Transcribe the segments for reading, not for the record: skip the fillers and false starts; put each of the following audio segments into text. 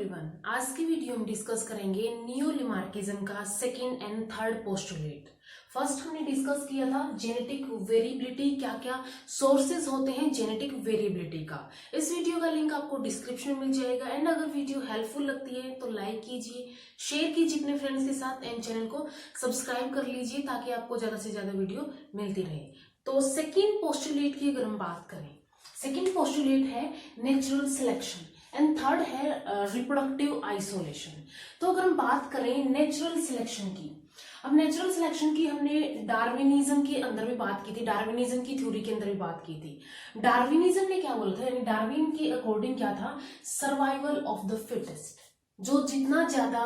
Everyone, आज की video में डिस्कस करेंगे नियोलिमार्किज्म का second and third postulate. First हमने डिस्कस किया था जेनेटिक वेरिएबिलिटी, क्या क्या सोर्सेज होते हैं जेनेटिक वेरिएबिलिटी का। इस वीडियो का लिंक आपको डिस्क्रिप्शन में मिल जाएगा। एंड अगर वीडियो हेल्पफुल लगती है तो लाइक कीजिए, शेयर कीजिए अपने फ्रेंड्स के साथ एंड चैनल को सब्सक्राइब कर लीजिए ताकि आपको ज्यादा से ज्यादा वीडियो मिलती रहे। तो सेकेंड पोस्टुलेट की अगर हम बात करें, सेकेंड पोस्टुलेट है नेचुरल सिलेक्शन एंड थर्ड है रिप्रोडक्टिव आइसोलेशन। तो अगर हम बात करें नेचुरल सिलेक्शन की, अब नेचुरल सिलेक्शन की हमने डार्विनिज्म के अंदर भी बात की थी, डार्विनिज्म की थ्योरी के अंदर भी बात की थी। डार्विनिज्म ने क्या बोला था, यानी डार्विन के अकॉर्डिंग क्या था, सर्वाइवल ऑफ द फिटेस्ट, जो जितना ज्यादा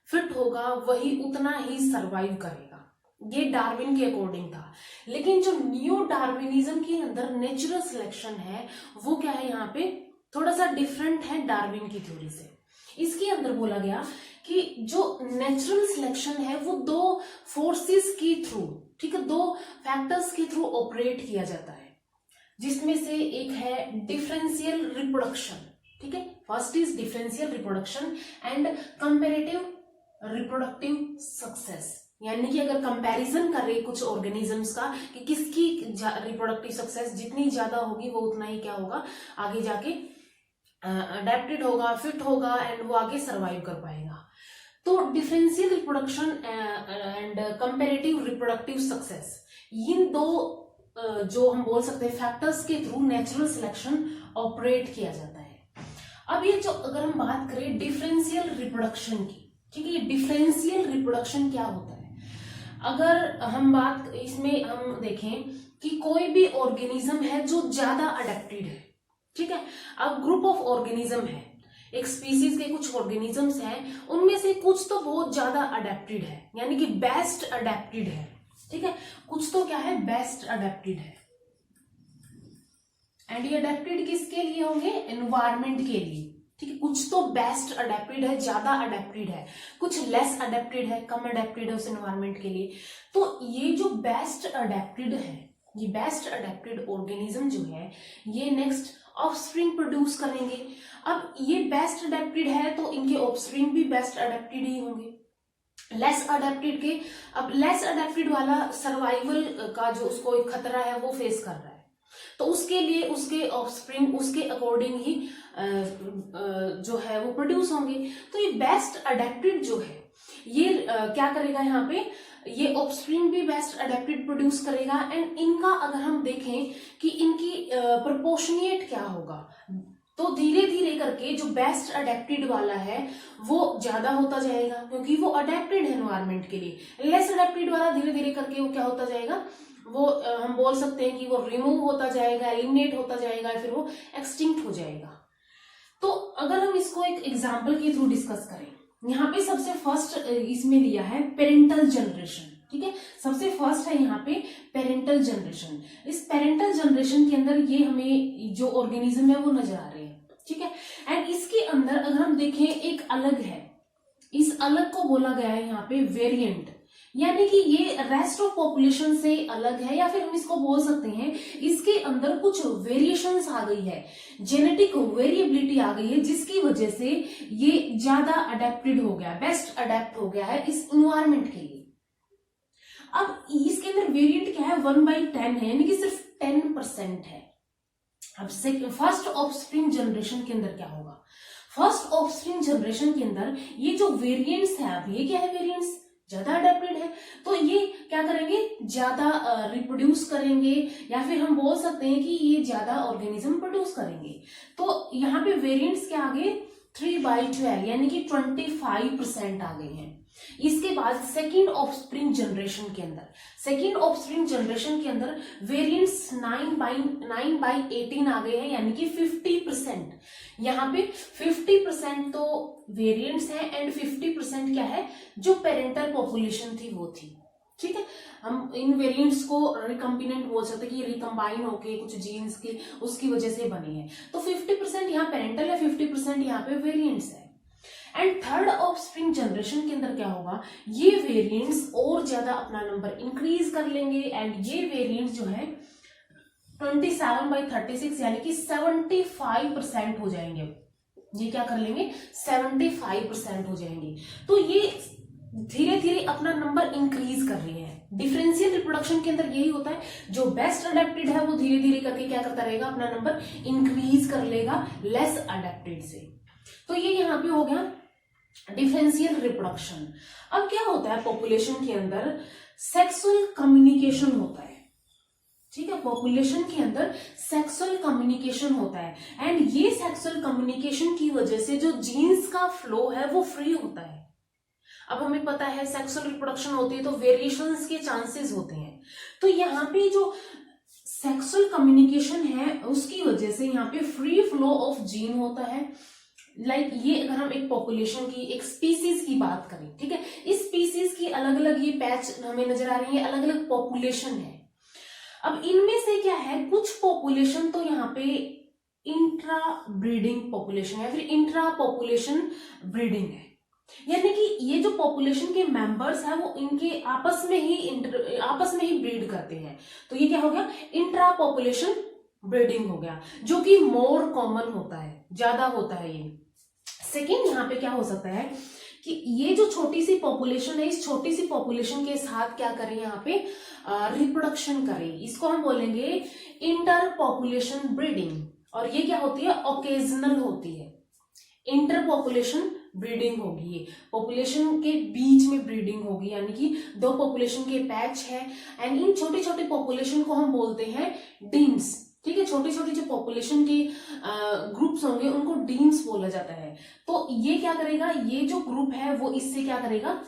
फिट होगा वही उतना ही सर्वाइव करेगा, ये डार्विन के अकॉर्डिंग था। लेकिन जो न्यू डार्विनिज्म के अंदर नेचुरल सिलेक्शन है वो क्या है, यहाँ पे थोड़ा सा डिफरेंट है डार्विन की थ्योरी से। इसके अंदर बोला गया कि जो नेचुरल सिलेक्शन है वो दो फोर्सेस के थ्रू, ठीक है, दो फैक्टर्स के थ्रू ऑपरेट किया जाता है, जिसमें से एक है डिफरेंशियल रिप्रोडक्शन, ठीक है। First is differential reproduction and comparative reproductive success, यानी कि अगर कंपैरिजन करें कुछ ऑर्गेनिजम्स का कि किसकी रिप्रोडक्टिव सक्सेस जितनी ज्यादा होगी वो उतना ही क्या होगा, आगे जाके अडेप्टेड होगा, फिट होगा एंड वो आगे सरवाइव कर पाएगा। तो differential reproduction and comparative reproductive success, इन दो जो हम बोल सकते हैं फैक्टर्स के थ्रू नेचुरल सिलेक्शन ऑपरेट किया जाता है। अब ये जो अगर हम बात करें डिफरेंशियल रिप्रोडक्शन की, ठीक है, ये डिफरेंशियल रिप्रोडक्शन क्या होता है, अगर हम बात इसमें हम देखें कि कोई भी ऑर्गेनिज्म है जो ज्यादा अडेप्टेड है, ठीक है। अब ग्रुप ऑफ ऑर्गेनिज्म है, एक स्पीसीज के कुछ ऑर्गेनिजम्स हैं, उनमें से कुछ तो बहुत ज्यादा अडेप्टेड है, यानी कि बेस्ट अडेप्टेड है, ठीक है, कुछ तो क्या है, बेस्ट अडेप्टेड है। एंड ये अडेप्टेड किसके लिए होंगे, एनवायरमेंट के लिए, ठीक है। कुछ तो बेस्ट अडेप्टेड है, ज्यादा अडेप्टेड है, कुछ लेस अडेप्टेड है, कम अडेप्टेड है उस एनवायरमेंट के लिए। तो ये जो बेस्ट अडेप्टेड है, ये बेस्ट अडेप्टेड ऑर्गेनिज्म जो है ये नेक्स्ट ऑफस्प्रिंग प्रोड्यूस करेंगे। अब ये बेस्ट अडेप्टेड है तो इनके ऑफस्प्रिंग भी बेस्ट अडेप्टेड ही होंगे। लेस अडेप्टेड के, अब लेस अडेप्टेड वाला सर्वाइवल का जो उसको एक खतरा है वो फेस कर रहा है, तो उसके लिए उसके ऑफस्प्रिंग उसके अकॉर्डिंग ही जो है वो प्रोड्यूस होंगे। तो ये बेस्ट अडेप्टेड जो है ये क्या करेगा, यहाँ पे ये ऑफस्प्रिंग भी बेस्ट अडेप्टेड प्रोड्यूस करेगा। एंड इनका अगर हम देखें कि इनकी प्रोपोर्शनेट क्या होगा, तो धीरे धीरे करके जो बेस्ट अडेप्टेड वाला है वो ज्यादा होता जाएगा क्योंकि वो अडेप्टेड है एनवायरमेंट के लिए। लेस अडेप्टेड वाला धीरे धीरे करके वो क्या होता जाएगा, वो हम बोल सकते हैं कि वो रिमूव होता जाएगा, एलिमिनेट होता जाएगा, फिर वो एक्सटिंक्ट हो जाएगा। तो अगर हम इसको एक एग्जाम्पल के थ्रू डिस्कस करें, यहाँ पे सबसे फर्स्ट इसमें लिया है पेरेंटल जनरेशन, ठीक है, सबसे फर्स्ट है यहाँ पे पेरेंटल जनरेशन। इस पेरेंटल जनरेशन के अंदर ये हमें जो ऑर्गेनिज्म है वो नजर आ रहे हैं, ठीक है। एंड इसके अंदर अगर हम देखें एक अलग है, इस अलग को बोला गया है यहाँ पे वेरिएंट, यानी कि ये रेस्ट ऑफ पॉपुलेशन से अलग है, या फिर हम इसको बोल सकते हैं इसके अंदर कुछ वेरिएशंस आ गई है, जेनेटिक वेरिएबिलिटी आ गई है, जिसकी वजह से ये ज्यादा अडेप्टेड हो गया, बेस्ट अडेप्ट हो गया है इस इन्वायरमेंट के लिए। अब इसके अंदर वेरिएंट क्या है, 1/10 है, यानी कि सिर्फ 10% है। अब फर्स्ट ऑफस्प्रिंग जनरेशन के अंदर क्या होगा, फर्स्ट ऑफस्प्रिंग जनरेशन के अंदर ये जो वेरिएंट्स है, अब ये क्या है, वेरिएंट्स ज्यादा अडेप्टेड है, तो ये क्या करेंगे, ज्यादा रिप्रोड्यूस करेंगे, या फिर हम बोल सकते हैं कि ये ज्यादा ऑर्गेनिज्म प्रोड्यूस करेंगे। तो यहाँ पे वेरिएंट्स क्या आ गए, 3/12, यानी कि 25% आ गए हैं। इसके बाद सेकेंड ऑफस्प्रिंग जनरेशन के अंदर, सेकेंड ऑफस्प्रिंग जनरेशन के अंदर वेरिएंट्स 9/18 आ गए हैं, यानी कि 50%। यहाँ पे 50% तो वेरिएंट्स हैं एंड 50% क्या है, जो पेरेंटल पॉपुलेशन थी वो थी, ठीक है। हम इन वेरिएंट्स को रिकम्बिनेंट बोल सकते हैं कि रिकम्बाइन होके कुछ जीन्स की उसकी वजह से बने हैं। तो 50% यहाँ पेरेंटल है, 50% यहाँ पे वेरिएंट्स है। एंड थर्ड ऑफस्प्रिंग जनरेशन के अंदर क्या होगा, ये वेरिएंट्स और ज्यादा अपना नंबर इंक्रीज कर लेंगे एंड ये वेरिएंट्स जो है 27/36 यानी कि 75% हो जाएंगे। ये क्या कर लेंगे 75% हो जाएंगे। तो ये धीरे धीरे अपना नंबर इंक्रीज कर रही है। डिफरेंशियल रिप्रोडक्शन के अंदर यही होता है, जो बेस्ट अडेप्टेड है वो धीरे धीरे करके क्या करता रहेगा, अपना नंबर इंक्रीज कर लेगा लेस अडेप्टेड से। तो ये यहाँ पे हो गया डिफरेंशियल रिप्रोडक्शन। अब क्या होता है पॉपुलेशन के अंदर, सेक्सुअल कम्युनिकेशन होता है, ठीक है, पॉपुलेशन के अंदर सेक्सुअल कम्युनिकेशन होता है। एंड ये सेक्सुअल कम्युनिकेशन की वजह से जो जीन्स का फ्लो है वो फ्री होता है। अब हमें पता है सेक्सुअल रिप्रोडक्शन होती है तो वेरिएशंस के चांसेस होते हैं, तो यहाँ पे जो सेक्सुअल कम्युनिकेशन है उसकी वजह से यहाँ पे फ्री फ्लो ऑफ जीन होता है। लाइक ये अगर हम एक पॉपुलेशन की, एक स्पीसीज की बात करें, ठीक है, इस स्पीसीज की अलग अलग ये पैच हमें नजर आ रही है, अलग अलग पॉपुलेशन है। अब इनमें से क्या है, कुछ पॉपुलेशन तो यहाँ पे इंट्रा ब्रीडिंग पॉपुलेशन है, फिर इंट्रा पॉपुलेशन ब्रीडिंग है, यानी कि ये जो पॉपुलेशन के मेंबर्स हैं वो इनके आपस में ही ब्रीड करते हैं। तो ये क्या हो गया, इंट्रा पॉपुलेशन ब्रीडिंग हो गया, जो कि मोर कॉमन होता है, ज्यादा होता है ये। सेकेंड यहाँ पे क्या हो सकता है कि ये जो छोटी सी पॉपुलेशन है, इस छोटी सी पॉपुलेशन के साथ क्या करें, यहाँ पे रिप्रोडक्शन करें, इसको हम बोलेंगे इंटर पॉपुलेशन ब्रीडिंग। और ये क्या होती है, ओकेजनल होती है। इंटर पॉपुलेशन ब्रीडिंग होगी, ये पॉपुलेशन के बीच में ब्रीडिंग होगी, यानी कि दो पॉपुलेशन के पैच है। एंड इन छोटे छोटे पॉपुलेशन को हम बोलते हैं डीम्स, ठीक है, छोटी छोटी जो पॉपुलेशन के ग्रुप्स होंगे उनको डीम्स बोला जाता है। तो ये क्या करेगा, ये जो ग्रुप है वो इससे क्या करेगा,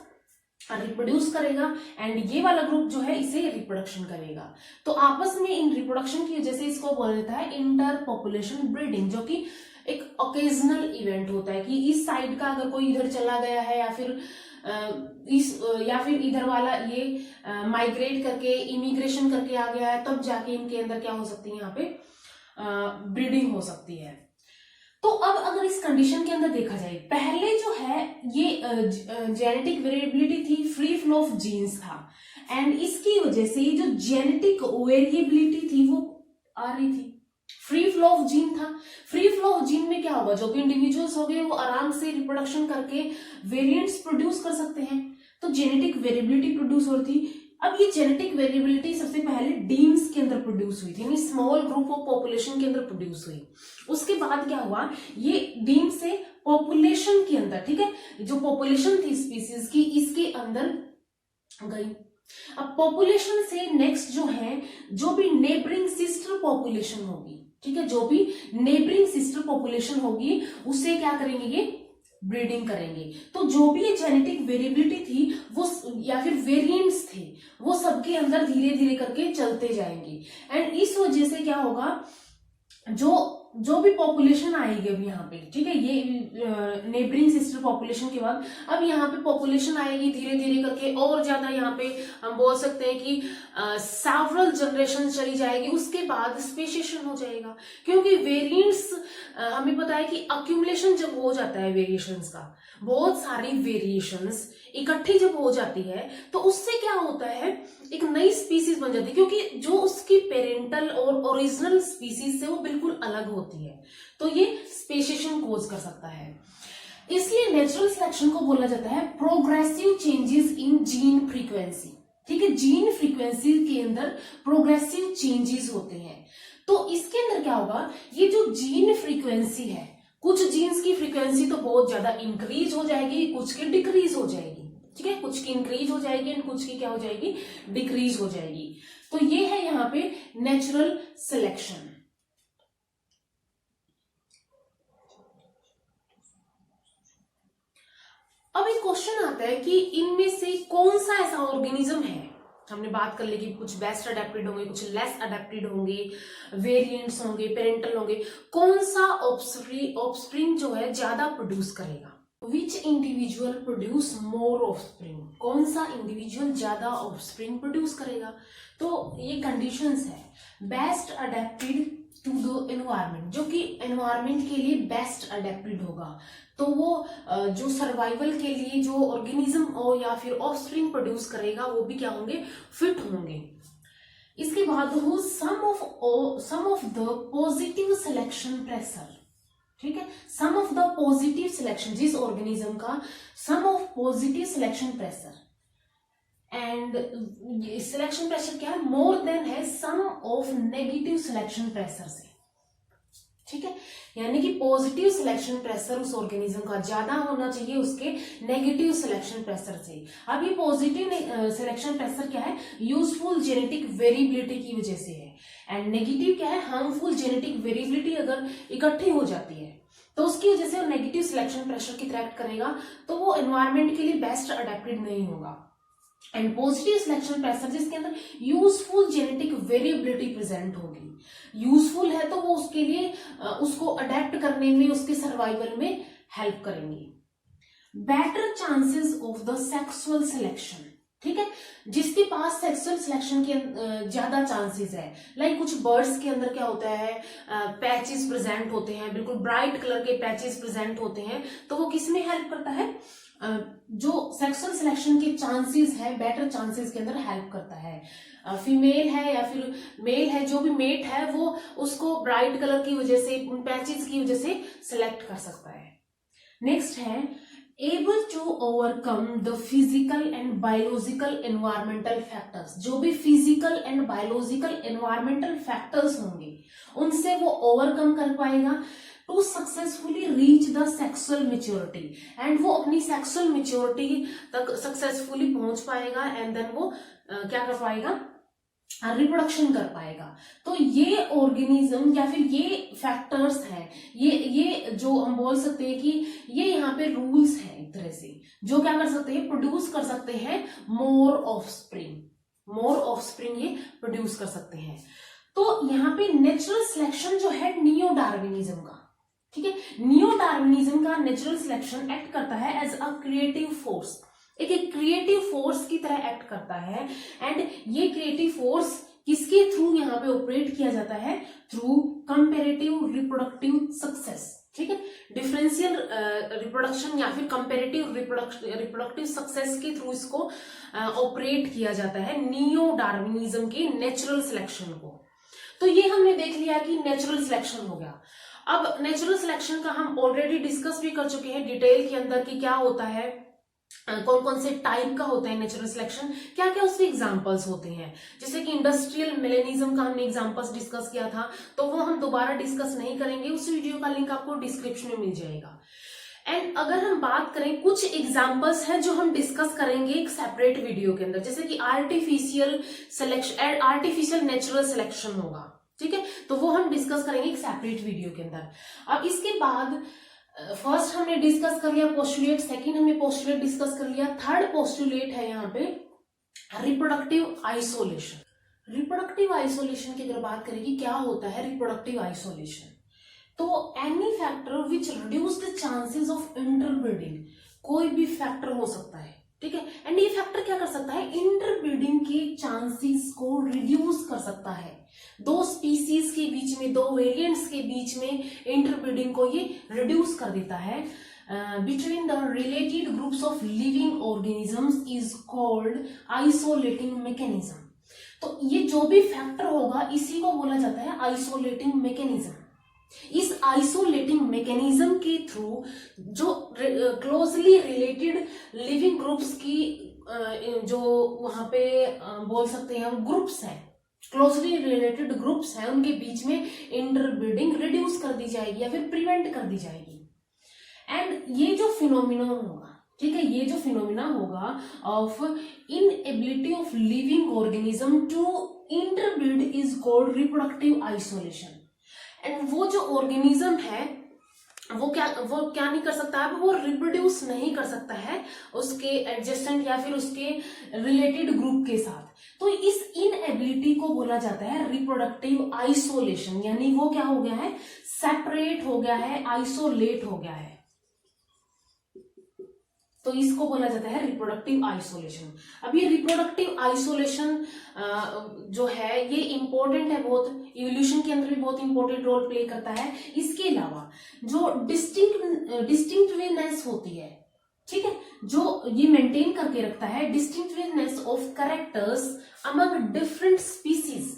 रिप्रोड्यूस करेगा, एंड ये वाला ग्रुप जो है इसे रिप्रोडक्शन करेगा। तो आपस में इन रिप्रोडक्शन की वजह से इसको बोला जाता है इंटर पॉपुलेशन ब्रीडिंग, जो कि एक ओकेजनल इवेंट होता है कि इस साइड का अगर कोई इधर चला गया है या फिर इधर वाला ये माइग्रेट करके, इमिग्रेशन करके आ गया है, तब जाके इनके अंदर क्या हो सकती है, यहाँ पे ब्रीडिंग हो सकती है। तो अब अगर इस कंडीशन के अंदर देखा जाए, पहले जो है ये जेनेटिक वेरिएबिलिटी थी, फ्री फ्लो ऑफ जीन्स था, एंड इसकी वजह से ये जो जेनेटिक वेरिएबिलिटी थी वो आ रही थी, फ्री फ्लो ऑफ जीन था। फ्री फ्लो ऑफ जीन में क्या होगा, जो भी इंडिविजुअल्स हो गए वो आराम से रिप्रोडक्शन करके वेरिएंट्स प्रोड्यूस कर सकते हैं, तो जेनेटिक वेरिएबिलिटी प्रोड्यूस हो रही थी। अब ये जेनेटिक वेरिएबिलिटी सबसे पहले डीम्स के अंदर प्रोड्यूस हुई थी, यानी स्मॉल ग्रुप ऑफ पॉपुलेशन के अंदर प्रोड्यूस हुई। उसके बाद क्या हुआ, ये डीम से पॉपुलेशन के अंदर, ठीक है, जो पॉपुलेशन थी स्पीसीज की इसके अंदर गई। अब पॉपुलेशन से नेक्स्ट जो है, जो भी नेबरिंग सिस्टर पॉपुलेशन होगी, ठीक है, जो भी नेबरिंग सिस्टर पॉपुलेशन होगी उससे क्या करेंगे, ये ब्रीडिंग करेंगे। तो जो भी ये जेनेटिक वेरिएबिलिटी थी वो या फिर वेरिएंट्स थे वो सबके अंदर धीरे धीरे करके चलते जाएंगे, एंड इस वजह से क्या होगा, जो भी पॉपुलेशन आएगी अब यहाँ पे, ठीक है, ये नेबरिंग सिस्टर पॉपुलेशन के बाद अब यहाँ पे पॉपुलेशन आएगी धीरे धीरे करके, और ज्यादा यहाँ पे हम बोल सकते हैं कि सेवरल जनरेशन चली जाएगी, उसके बाद स्पेसिएशन हो जाएगा। क्योंकि वेरिएंट्स हमें पता है कि अक्यूमुलेशन जब हो जाता है वेरिएशंस का, बहुत सारी वेरिएशंस इकट्ठी जब हो जाती है तो उससे क्या होता है, एक नई स्पीसीज बन जाती है, क्योंकि जो उसकी पेरेंटल और ओरिजिनल स्पीसीज से वो बिल्कुल अलग होती है, तो ये स्पेसिएशन कोज कर सकता है। इसलिए नेचुरल सिलेक्शन को बोला जाता है progressive changes in gene frequency, ठीक है, जीन फ्रीक्वेंसी के अंदर प्रोग्रेसिव चेंजेस होते हैं। तो इसके अंदर क्या होगा, ये जो जीन फ्रीक्वेंसी है, कुछ जीन्स की फ्रीक्वेंसी तो बहुत ज्यादा इंक्रीज हो जाएगी, कुछ की डिक्रीज हो जाएगी, ठीक है, कुछ की इंक्रीज हो जाएगी एंड कुछ की क्या हो जाएगी, डिक्रीज हो जाएगी। तो ये है यहाँ पे नेचुरल सिलेक्शन। अब एक क्वेश्चन आता है कि इनमें से कौन सा ऐसा ऑर्गेनिज्म है, हमने बात कर ली कि कुछ बेस्ट अडेप्टेड होंगे, कुछ लेस अडेप्टेड होंगे, वेरिएंट्स होंगे, पेरेंटल होंगे, कौन सा ऑफस्प्रिंग जो है ज्यादा प्रोड्यूस करेगा, विच इंडिविजुअल प्रोड्यूस मोर ऑफस्प्रिंग, कौन सा इंडिविजुअल ज्यादा ऑफस्प्रिंग प्रोड्यूस करेगा। तो ये कंडीशंस है, best adapted to the environment, जो कि एनवायरमेंट के लिए बेस्ट अडेप्टेड होगा, तो वो जो सर्वाइवल के लिए जो ऑर्गेनिज्म हो या फिर ऑफस्प्रिंग प्रोड्यूस करेगा वो भी क्या होंगे, फिट होंगे। इसके बाद हो sum of the positive selection pressure, ठीक है, sum of the positive selection, जिस ऑर्गेनिज्म का sum of positive selection pressure and selection pressure क्या है, मोर देन है sum of negative selection pressure से, ठीक है, यानी कि पॉजिटिव सिलेक्शन प्रेशर उस ऑर्गेनिज्म का ज्यादा होना चाहिए उसके नेगेटिव सिलेक्शन प्रेशर से। अब ये पॉजिटिव सिलेक्शन प्रेशर क्या है, यूजफुल जेनेटिक वेरिएबिलिटी की वजह से है, एंड नेगेटिव क्या है, हार्मफुल जेनेटिक वेरिएबिलिटी अगर इकट्ठी हो जाती है तो उसकी वजह से वो नेगेटिव सिलेक्शन प्रेशर की थ्रेट करेगा, तो वो एनवायरमेंट के लिए बेस्ट अडेप्टेड नहीं होगा। एंड पॉजिटिव सिलेक्शन प्रेशर जिसके अंदर यूजफुल जेनेटिक वेरिएबिलिटी प्रेजेंट होगी, यूजफुल है तो वो उसके लिए उसको अडेप्ट करने में, उसके सर्वाइवल में हेल्प करेंगी। Better chances of the sexual selection, ठीक है, जिसके पास सेक्सुअल सिलेक्शन के ज्यादा चांसेस है, लाइक कुछ बर्ड्स के अंदर क्या होता है, पैचेस प्रेजेंट होते हैं, बिल्कुल ब्राइट कलर के पैचेस प्रेजेंट होते हैं, तो वो किस में हेल्प करता है, जो सेक्सुअल सिलेक्शन के चांसेस है, बेटर चांसेस के अंदर हेल्प करता है। फीमेल है या फिर मेल है, जो भी मेट है वो उसको ब्राइट कलर की वजह से, उन पैचेस की वजह से सिलेक्ट कर सकता है। नेक्स्ट है able to overcome the physical and biological environmental factors, जो भी physical and biological environmental factors होंगे उनसे वो ओवरकम कर पाएगा to successfully reach the sexual maturity, and वो अपनी सेक्सुअल मेच्योरिटी तक सक्सेसफुली पहुंच पाएगा, एंड देन वो क्या कर पाएगा, रिप्रोडक्शन कर पाएगा। तो ये ऑर्गेनिज्म या फिर ये फैक्टर्स हैं, ये जो हम बोल सकते हैं कि ये यहाँ पे रूल्स हैं एक तरह से, जो क्या कर सकते हैं, प्रोड्यूस कर सकते हैं मोर ऑफस्प्रिंग ये प्रोड्यूस कर सकते हैं। तो यहाँ पे नेचुरल सिलेक्शन जो है नियो डार्विनिज्म का, ठीक है, नियो डार्विनिज्म का नेचुरल सिलेक्शन एक्ट करता है एज अ क्रिएटिव फोर्स, एक क्रिएटिव फोर्स की तरह एक्ट करता है, एंड ये क्रिएटिव फोर्स किसके थ्रू यहाँ पे ऑपरेट किया जाता है, थ्रू कंपैरेटिव रिप्रोडक्टिव सक्सेस, ठीक है, डिफरेंशियल रिप्रोडक्शन या फिर कंपैरेटिव रिप्रोडक्टिव सक्सेस के थ्रू इसको ऑपरेट किया जाता है, नियो डार्विनिज्म के नेचुरल सिलेक्शन को। तो ये हमने देख लिया कि नेचुरल सिलेक्शन हो गया। अब नेचुरल सिलेक्शन का हम ऑलरेडी डिस्कस भी कर चुके हैं डिटेल के अंदर कि क्या होता है, कौन कौन से टाइप का होता है नेचुरल सिलेक्शन, क्या क्या उसके एग्जांपल्स होते हैं, जैसे कि इंडस्ट्रियल मेलेनिज्म का हमने एग्जांपल्स डिस्कस किया था, तो वो हम दोबारा डिस्कस नहीं करेंगे, उस वीडियो का लिंक आपको डिस्क्रिप्शन में मिल जाएगा। एंड अगर हम बात करें, कुछ एग्जांपल्स हैं जो हम डिस्कस करेंगे एक सेपरेट वीडियो के अंदर, जैसे कि artificial selection, artificial natural selection होगा, ठीक है, तो वो हम डिस्कस करेंगे एक सेपरेट वीडियो के अंदर। अब इसके बाद फर्स्ट हमने डिस्कस कर लिया पोस्टुलेट, सेकंड हमने पोस्टुलेट डिस्कस कर लिया, थर्ड पोस्टुलेट है यहाँ पे रिप्रोडक्टिव आइसोलेशन। रिप्रोडक्टिव आइसोलेशन की अगर बात करें कि क्या होता है रिप्रोडक्टिव आइसोलेशन, तो any factor which reduce the chances of interbreeding, कोई भी फैक्टर हो सकता है, ठीक है, एंड ये फैक्टर क्या कर सकता है, इंटरब्रीडिंग के चांसेस को रिड्यूस कर सकता है, दो स्पीसीज के बीच में, दो वेरिएंट्स के बीच में इंटरब्रीडिंग को ये रिड्यूस कर देता है, between the related groups of living organisms is called isolating mechanism. तो ये जो भी फैक्टर होगा इसी को बोला जाता है आइसोलेटिंग मैकेनिज्म। इस आइसोलेटिंग मैकेनिज्म के थ्रू जो क्लोजली रिलेटेड लिविंग ग्रुप्स की जो वहां पे बोल सकते हैं हम ग्रुप्स हैं, क्लोजली रिलेटेड ग्रुप्स हैं, उनके बीच में इंटरब्रीडिंग रिड्यूस कर दी जाएगी या फिर प्रिवेंट कर दी जाएगी। एंड ये जो फिनोमिना होगा, ठीक है, ये जो फिनोमिना होगा of inability of living organism to interbreed is called reproductive isolation. And वो जो ऑर्गेनिज्म है वो क्या नहीं कर सकता है, वो रिप्रोड्यूस नहीं कर सकता है उसके एडजेसेंट या फिर उसके रिलेटेड ग्रुप के साथ। तो इस इनएबिलिटी को बोला जाता है रिप्रोडक्टिव आइसोलेशन, यानी वो क्या हो गया है, सेपरेट हो गया है, आइसोलेट हो गया है, तो इसको बोला जाता है रिप्रोडक्टिव आइसोलेशन। अब ये रिप्रोडक्टिव आइसोलेशन जो है ये इंपॉर्टेंट है बहुत, इवोल्यूशन के अंदर भी बहुत इंपॉर्टेंट रोल प्ले करता है। इसके अलावा जो डिस्टिंक्टिवनेस होती है, ठीक है, जो ये मेंटेन करके रखता है distinctiveness of characters among different species,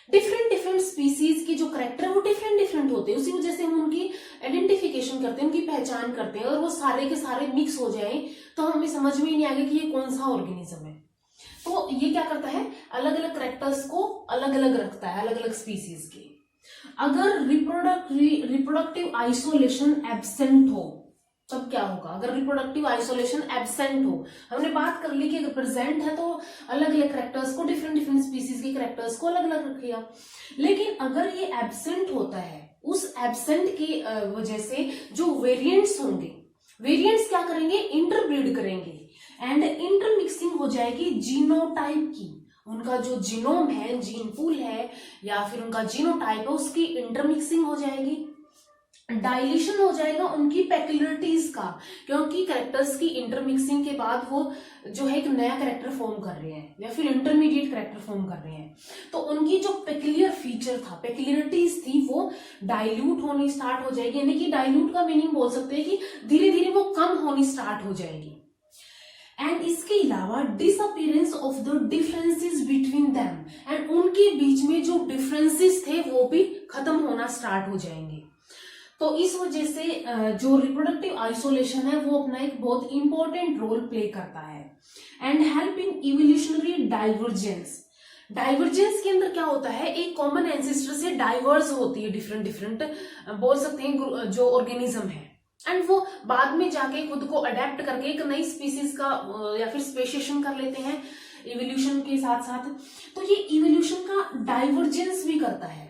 different different species की जो करेक्टर है वो डिफरेंट डिफरेंट होते हैं, उसी वजह से हम उनकी आइडेंटिफिकेशन करते हैं, उनकी पहचान करते हैं। और वो सारे के सारे मिक्स हो जाए तो हमें समझ में ही नहीं आएगा कि ये कौन सा ऑर्गेनिज्म है। तो ये क्या करता है, अलग अलग करेक्टर्स को अलग अलग रखता है, अलग अलग स्पीसीज के। अगर रिप्रोडक्टिव आइसोलेशन एब्सेंट हो तब क्या होगा? अगर रिप्रोडक्टिव आइसोलेशन एब्सेंट हो, हमने बात कर ली कि अगर प्रेजेंट है तो अलग अलग करेक्टर्स को, डिफरेंट डिफरेंट स्पीसीज के करेक्टर्स को अलग अलग रखेगा। लेकिन अगर ये एब्सेंट होता है, उस एब्सेंट की वजह से जो वेरिएंट्स होंगे, वेरिएंट्स क्या करेंगे, इंटरब्रीड करेंगे एंड इंटरमिक्सिंग हो जाएगी जीनोटाइप की। उनका जो जीनोम है, जीन पूल है या फिर उनका जीनोटाइप है, उसकी इंटरमिक्सिंग हो जाएगी, डाइल्यूशन हो जाएगा उनकी पेक्युलरिटीज का, क्योंकि कैरेक्टर्स की इंटरमिक्सिंग के बाद वो जो है एक नया कैरेक्टर फॉर्म कर रहे हैं या फिर इंटरमीडिएट कैरेक्टर फॉर्म कर रहे हैं। तो उनकी जो पेक्युलर फीचर था, पेक्युलरिटीज थी, वो डाइल्यूट होनी स्टार्ट हो जाएगी। यानी कि डाइल्यूट का मीनिंग बोल सकते हैं कि धीरे धीरे वो कम होनी स्टार्ट हो जाएगी। एंड इसके अलावा disappearance of the differences between them, and उनके बीच में जो डिफरेंसेस थे वो भी खत्म होना स्टार्ट हो जाएंगे। तो इस वजह से जो रिप्रोडक्टिव आइसोलेशन है वो अपना एक बहुत इंपॉर्टेंट रोल प्ले करता है। And help in evolutionary divergence. Divergence के अंदर क्या होता है, एक कॉमन एंसेस्टर से डाइवर्स होती है डिफरेंट डिफरेंट बोल सकते हैं जो ऑर्गेनिज्म है, एंड वो बाद में जाके खुद को अडेप्ट करके एक नई स्पीसीज का या फिर स्पेशिएशन कर लेते हैं इवोल्यूशन के साथ साथ। तो ये इवोल्यूशन का डाइवर्जेंस भी करता है।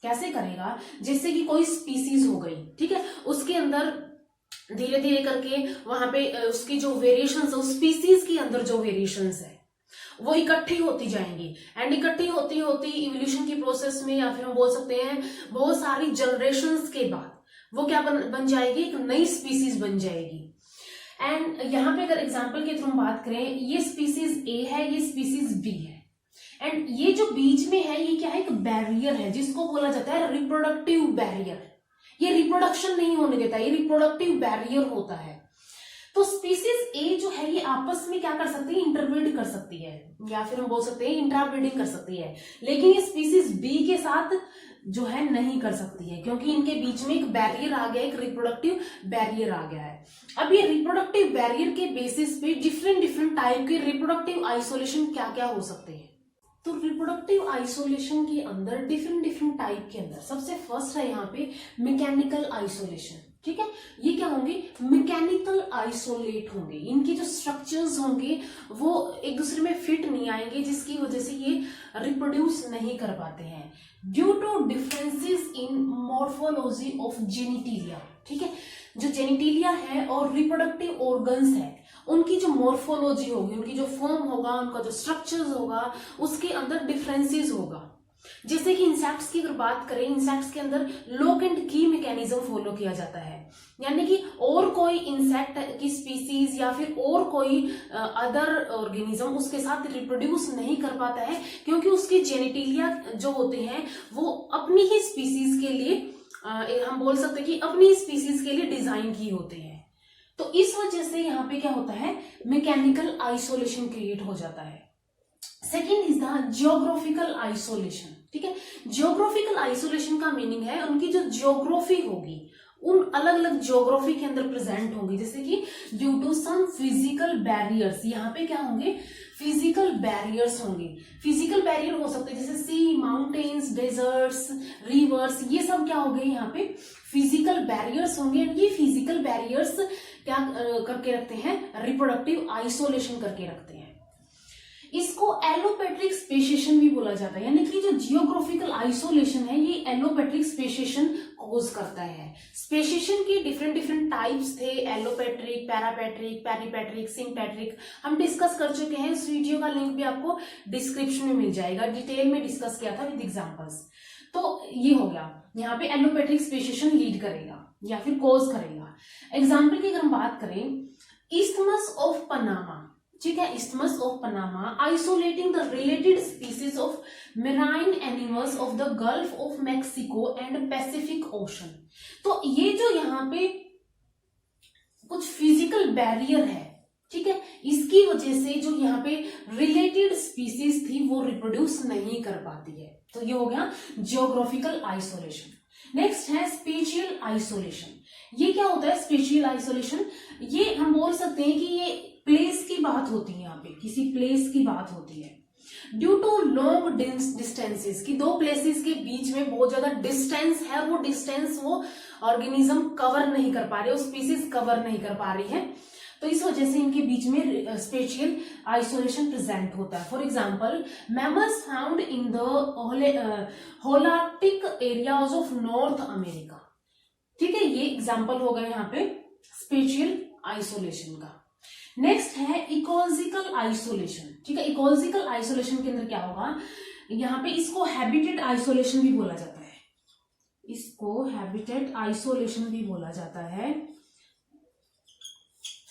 कैसे करेगा, जैसे कि कोई स्पीसीज हो गई, ठीक है, उसके अंदर धीरे धीरे करके वहां पे उसकी जो वेरिएशंस, उस स्पीसीज के अंदर जो वेरिएशंस है वो इकट्ठी होती जाएंगी, एंड इकट्ठी होती होती इवोल्यूशन की प्रोसेस में या फिर हम बोल सकते हैं बहुत सारी जनरेशंस के बाद वो क्या बन जाएगी, एक नई स्पीसीज बन जाएगी। एंड यहाँ पे अगर एग्जाम्पल के थ्रू हम बात करें, ये स्पीसीज ए है, ये स्पीसीज बी है, एंड ये जो बीच में है ये क्या है, एक बैरियर है जिसको बोला जाता है रिप्रोडक्टिव बैरियर। ये रिप्रोडक्शन नहीं होने देता, ये रिप्रोडक्टिव बैरियर होता है। तो स्पीसीज ए जो है ये आपस में क्या कर सकती है, इंटरब्रीड कर सकती है या फिर हम बोल सकते हैं इंट्राब्रीडिंग कर सकती है, लेकिन ये स्पीसीज बी के साथ जो है नहीं कर सकती है, क्योंकि इनके बीच में एक बैरियर आ गया, एक रिप्रोडक्टिव बैरियर आ गया है। अब ये रिप्रोडक्टिव बैरियर के बेसिस पे डिफरेंट डिफरेंट टाइप के रिप्रोडक्टिव आइसोलेशन क्या क्या हो सकते हैं। तो रिप्रोडक्टिव आइसोलेशन के अंदर डिफरेंट डिफरेंट टाइप के अंदर सबसे फर्स्ट है यहाँ पे मैकेनिकल आइसोलेशन। ठीक है, ये क्या होंगे, मैकेनिकल आइसोलेट होंगे। इनके जो स्ट्रक्चर्स होंगे वो एक दूसरे में फिट नहीं आएंगे, जिसकी वजह से ये रिप्रोड्यूस नहीं कर पाते हैं due to differences in morphology of genitalia. ठीक है, जो जेनिटिलिया है और रिप्रोडक्टिव ऑर्गन्स है उनकी जो मॉर्फोलॉजी होगी, उनकी जो फॉर्म होगा, उनका जो स्ट्रक्चर्स होगा, उसके अंदर डिफरेंसेस होगा। जैसे कि इंसेक्ट्स की अगर बात करें, इंसेक्ट्स के अंदर लॉक एंड की मैकेनिज्म फॉलो किया जाता है, यानी कि और कोई इंसेक्ट की स्पीसीज या फिर और कोई अदर ऑर्गेनिज्म उसके साथ रिप्रोड्यूस नहीं कर पाता है, क्योंकि उसके जेनिटिलिया जो होते हैं वो अपनी ही स्पीसीज के लिए हम बोल सकते हैं कि अपनी स्पीसीज के लिए डिजाइन की होते हैं। तो इस वजह से यहाँ पे क्या होता है, मैकेनिकल आइसोलेशन क्रिएट हो जाता है। Second is the geographical isolation. ठीक है, जियोग्राफिकल आइसोलेशन का मीनिंग है उनकी जो जियोग्राफी होगी उन अलग अलग जियोग्राफी के अंदर प्रेजेंट होंगी, जैसे कि due to some physical barriers. यहाँ पे क्या होंगे, फिजिकल बैरियर्स होंगे। फिजिकल बैरियर हो सकते हैं जैसे सी, माउंटेन्स, डेजर्ट्स, रिवर्स, ये सब क्या हो गए यहाँ पे फिजिकल बैरियर्स होंगे। ये फिजिकल बैरियर्स क्या करके रखते हैं, रिप्रोडक्टिव आइसोलेशन करके रखते हैं। इसको एलोपेट्रिक स्पेशिएशन भी बोला जाता है, यानी कि जो जियोग्राफिकल आइसोलेशन है ये एलोपेट्रिक स्पेशिएशन कॉज करता है। स्पेशिएशन की डिफरेंट डिफरेंट टाइप्स थे, एलोपेट्रिक, पैरापेट्रिक, पेरीपेट्रिक, सिंपेट्रिक, हम डिस्कस कर चुके हैं। इस वीडियो का लिंक भी आपको डिस्क्रिप्शन में मिल जाएगा, डिटेल में डिस्कस किया था विद एग्जांपल्स। तो ये हो गया, यहाँ पे एलोपेट्रिक स्पेशिएशन लीड करेगा या फिर कॉज करेगा। एग्जाम्पल की अगर हम बात करें, इस्थमस ऑफ पनामा, ठीक है, isthmus of Panama isolating the related species of marine animals of the gulf of Mexico and Pacific ocean. तो ये जो यहाँ पे कुछ फिजिकल बैरियर है, ठीक है, इसकी वजह से जो यहाँ पे रिलेटेड स्पीसीज थी वो रिप्रोड्यूस नहीं कर पाती है। तो ये हो गया जियोग्राफिकल आइसोलेशन। नेक्स्ट है स्पेशियल आइसोलेशन। ये क्या होता है स्पेशियल आइसोलेशन? ये हम बोल सकते हैं कि ये प्लेस की बात होती है, यहाँ पे किसी प्लेस की बात होती है। ड्यू टू लॉन्ग डिस्टेंसेस, कि दो प्लेसेस के बीच में बहुत ज्यादा डिस्टेंस है, वो डिस्टेंस वो ऑर्गेनिज्म कवर नहीं कर पा रहे, वो स्पीसीज कवर नहीं कर पा रही है, तो इस वजह से इनके बीच में स्पेशियल आइसोलेशन प्रेजेंट होता है। For example mammals found in the Holarctic areas of North America. ठीक है, ये एग्जाम्पल हो गया यहाँ पे स्पेशियल आइसोलेशन का। नेक्स्ट है इकोलॉजिकल आइसोलेशन। ठीक है, इकोलॉजिकल आइसोलेशन के अंदर क्या होगा, यहाँ पे इसको हैबिटेट आइसोलेशन भी बोला जाता है, इसको हैबिटेट आइसोलेशन भी बोला जाता है।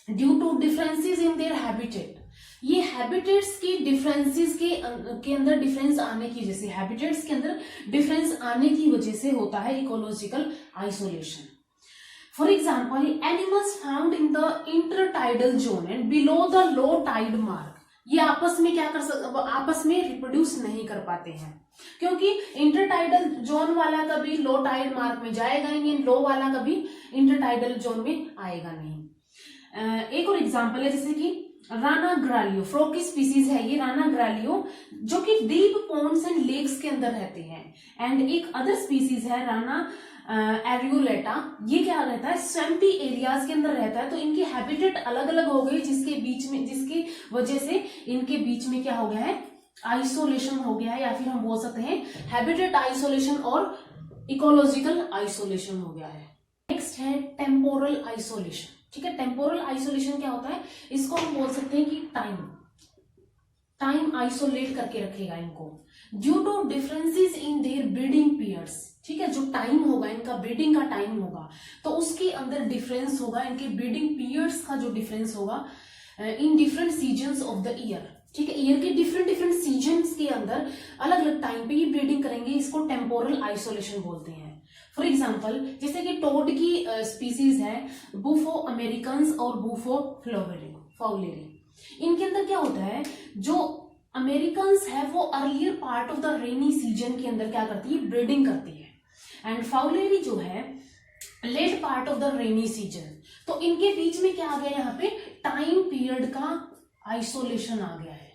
Due to differences in their habitat, ये हैबिटेट्स की डिफरेंसेस के अंदर डिफरेंस आने की वजह से, हैबिटेट्स के अंदर डिफरेंस आने की वजह से होता है ecological isolation. For example animals found in the intertidal zone and below the low tide mark, ये आपस में क्या कर सकते, आपस में रिप्रोड्यूस नहीं कर पाते हैं, क्योंकि इंटरटाइडल जोन वाला कभी लो टाइड मार्क में जाएगा ही नहीं, लो वाला कभी इंटरटाइडल जोन में आएगा नहीं। एक और एग्जांपल है जैसे कि राना ग्रालियो, फ्रॉग की स्पीसीज है ये राना ग्रालियो, जो कि डीप पॉन्ड्स एंड लेक्स के अंदर रहते हैं। एंड एक अदर स्पीसीज है राना एरियोलेटा, ये क्या रहता है स्वैम्पी एरियाज के अंदर रहता है। तो इनकी हैबिटेट अलग अलग हो गई, जिसकी वजह से इनके बीच में क्या हो गया है आइसोलेशन हो गया है, या फिर हम बोल सकते हैं हैबिटेट आइसोलेशन और इकोलॉजिकल आइसोलेशन हो गया है। नेक्स्ट है टेम्पोरल आइसोलेशन। ठीक है, टेम्पोरल आइसोलेशन क्या होता है, इसको हम बोल सकते हैं कि टाइम आइसोलेट करके रखेगा इनको due to differences in their breeding periods. ठीक है, जो टाइम होगा इनका ब्रीडिंग का टाइम होगा तो उसके अंदर डिफरेंस होगा, इनके ब्रीडिंग पीरियड्स का जो डिफरेंस होगा in different seasons of the year. ठीक है, ईयर के डिफरेंट सीजन्स के अंदर अलग अलग टाइम पे ये ब्रीडिंग करेंगे, इसको टेम्पोरल आइसोलेशन बोलते हैं। फॉर एग्जाम्पल जैसे कि टोड की स्पीसीज है बुफो अमेरिकन्स और बुफो फाउलेरी, इनके अंदर क्या होता है, जो अमेरिकन्स है वो earlier part of the rainy season के अंदर क्या करती है ब्रीडिंग करती है, एंड फाउलेरी जो है late part of the rainy season. तो इनके बीच में क्या आ गया, यहाँ पे टाइम पीरियड का आइसोलेशन आ गया है,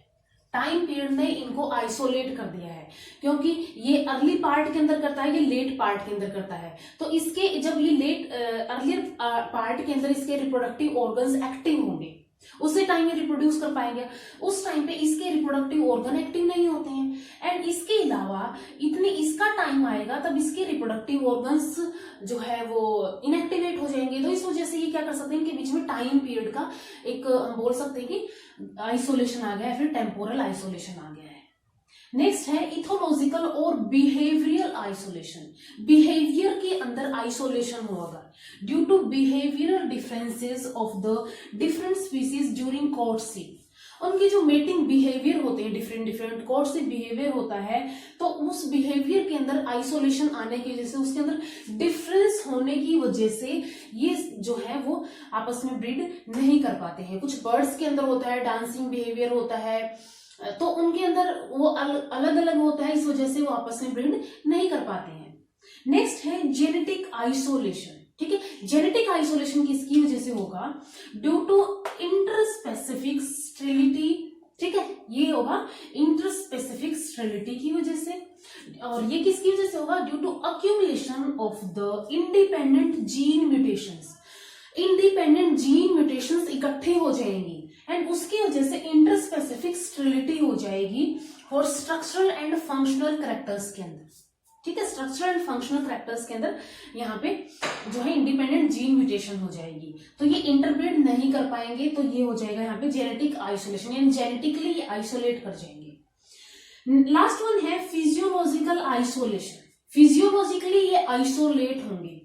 टाइम पीरियड ने इनको आइसोलेट कर दिया है, क्योंकि ये अर्ली पार्ट के अंदर करता है, ये लेट पार्ट के अंदर करता है। तो इसके जब ये लेट अर्लियर पार्ट के अंदर इसके रिप्रोडक्टिव ऑर्गन्स एक्टिव होंगे, उसी टाइम ये रिप्रोड्यूस कर पाएंगे, उस टाइम पे इसके रिप्रोडक्टिव ऑर्गन एक्टिव नहीं होते हैं। एंड इसके अलावा इतनी इसका टाइम आएगा तब इसके रिप्रोडक्टिव ऑर्गन्स जो है वो इनएक्टिवेट हो जाएंगे। तो इस वजह से ये क्या कर सकते हैं, इनके बीच में टाइम पीरियड का एक हम बोल सकते हैं कि आइसोलेशन आ गया है, फिर टेम्पोरल आइसोलेशन आ गया है। नेक्स्ट है इथोलॉजिकल और बिहेवियरल आइसोलेशन। बिहेवियर के अंदर आइसोलेशन होगा due to behavioural differences of the different species during courtship. उनके जो मेटिंग बिहेवियर होते हैं, डिफरेंट कोर्टशिप बिहेवियर होता है, तो उस बिहेवियर के अंदर आइसोलेशन आने की वजह से, उसके अंदर डिफरेंस होने की वजह से ये जो है वो आपस में ब्रीड नहीं कर पाते हैं। कुछ बर्ड्स के अंदर होता है डांसिंग बिहेवियर होता है, तो उनके अंदर वो अलग अलग होता है, इस वजह से वो आपस में ब्रीड नहीं कर पाते हैं। नेक्स्ट है जेनेटिक आइसोलेशन। ठीक है, जेनेटिक आइसोलेशन किसकी वजह से होगा, ड्यू टू इंटरस्पेसिफिक स्टेरिलिटी। ठीक है, ये होगा इंटरस्पेसिफिक स्टेरिलिटी की वजह से, और ये किसकी वजह से होगा, due to accumulation of the independent gene mutations. Independent gene mutations इकट्ठे हो जाएंगी एंड उसकी वजह से इंटरस्पेसिफिक स्टेरिलिटी हो जाएगी for structural and functional characters के अंदर। ठीक है, स्ट्रक्चरल एंड फंक्शनल कैरेक्टर्स के अंदर यहाँ पे जो है इंडिपेंडेंट जीन म्यूटेशन हो जाएगी, तो ये इंटरब्रीड नहीं कर पाएंगे, तो ये हो जाएगा यहाँ पे जेनेटिक आइसोलेशन, यानी जेनेटिकली ये आइसोलेट कर जाएंगे। लास्ट वन है फिजियोलॉजिकल आइसोलेशन। फिजियोलॉजिकली ये आइसोलेट होंगे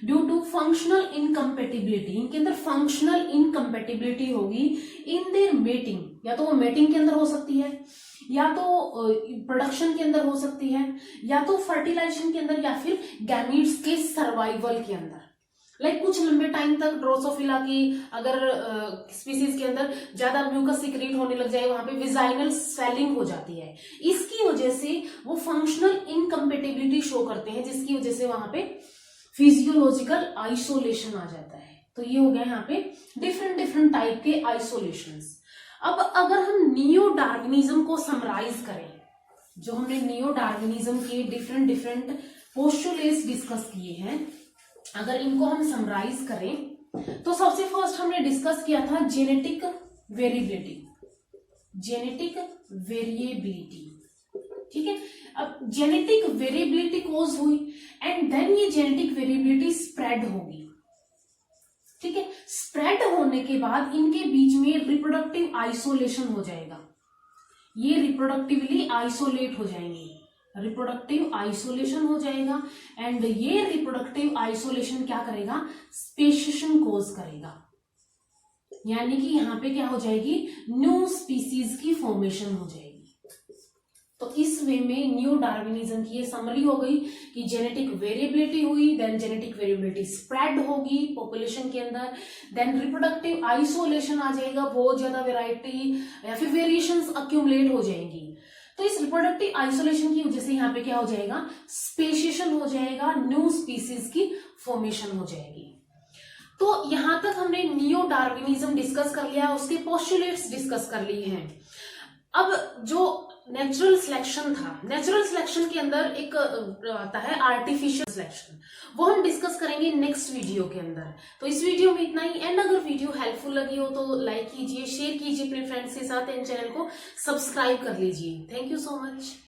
ड्यू टू फंक्शनल इनकम्पेटिबिलिटी। इनके अंदर फंक्शनल इनकम्पेटिबिलिटी होगी इन देयर मेटिंग, या तो वो मेटिंग के अंदर हो सकती है, या तो प्रोडक्शन के अंदर हो सकती है, या तो फर्टिलाइजेशन के अंदर, या फिर गैमीट्स के सर्वाइवल के अंदर। लाइक कुछ लंबे टाइम तक ड्रोसोफिला की अगर स्पीसीज के अंदर ज्यादा म्यूकस सिक्रीट होने लग जाए, वहां पे विजाइनल स्वेलिंग हो जाती है, इसकी वजह से वो फंक्शनल इनकम्पेटिबिलिटी शो करते हैं, जिसकी वजह से वहां पे फिजियोलॉजिकल आइसोलेशन आ जाता है। तो ये हो गया यहाँ पे डिफरेंट डिफरेंट टाइप के आइसोलेशंस। अब अगर हम नियो डार्विनिज्म को समराइज करें, जो हमने नियो डार्विनिज्म के डिफरेंट डिफरेंट पोस्टुलेट्स डिस्कस किए हैं, अगर इनको हम समराइज करें तो सबसे फर्स्ट हमने डिस्कस किया था जेनेटिक वेरिएबिलिटी, जेनेटिक वेरिएबिलिटी, ठीक है। अब जेनेटिक वेरिएबिलिटी कोज हुई एंड देन ये जेनेटिक वेरिएबिलिटी स्प्रेड होगी, ठीक है। स्प्रेड होने के बाद इनके बीच में रिप्रोडक्टिव आइसोलेशन हो जाएगा, ये रिप्रोडक्टिवली आइसोलेट हो जाएंगे, रिप्रोडक्टिव आइसोलेशन हो जाएगा एंड ये रिप्रोडक्टिव आइसोलेशन क्या करेगा, स्पेशिएशन कोज करेगा, यानी कि यहां पे क्या हो जाएगी, न्यू स्पीसीज की फॉर्मेशन हो जाएगी। तो इस वे में न्यू डार्विनिज्म की ये समरी हो गई कि जेनेटिक वेरिएबिलिटी हुई, देन जेनेटिक वेरिएबिलिटी स्प्रेड होगी पॉपुलेशन के अंदर, देन रिप्रोडक्टिव आइसोलेशन आ जाएगा, बहुत ज्यादा वेराइटी या फिर वेरिएशंस अक्यूमुलेट हो जाएंगी। तो इस रिप्रोडक्टिव आइसोलेशन की वजह से यहाँ पे क्या हो जाएगा, स्पेशिएशन हो जाएगा, न्यू स्पीसीज की फॉर्मेशन हो जाएगी। तो यहां तक हमने नियो डार्विनिज्म डिस्कस कर लिया, उसके पोस्टुलेट्स डिस्कस कर लिए हैं। अब जो नेचुरल सिलेक्शन था, नेचुरल सिलेक्शन के अंदर एक आता है आर्टिफिशियल सिलेक्शन, वो हम डिस्कस करेंगे नेक्स्ट वीडियो के अंदर। तो इस वीडियो में इतना ही। एंड अगर वीडियो हेल्पफुल लगी हो तो लाइक कीजिए, शेयर कीजिए अपने फ्रेंड्स के साथ, एंड चैनल को सब्सक्राइब कर लीजिए। Thank you so much.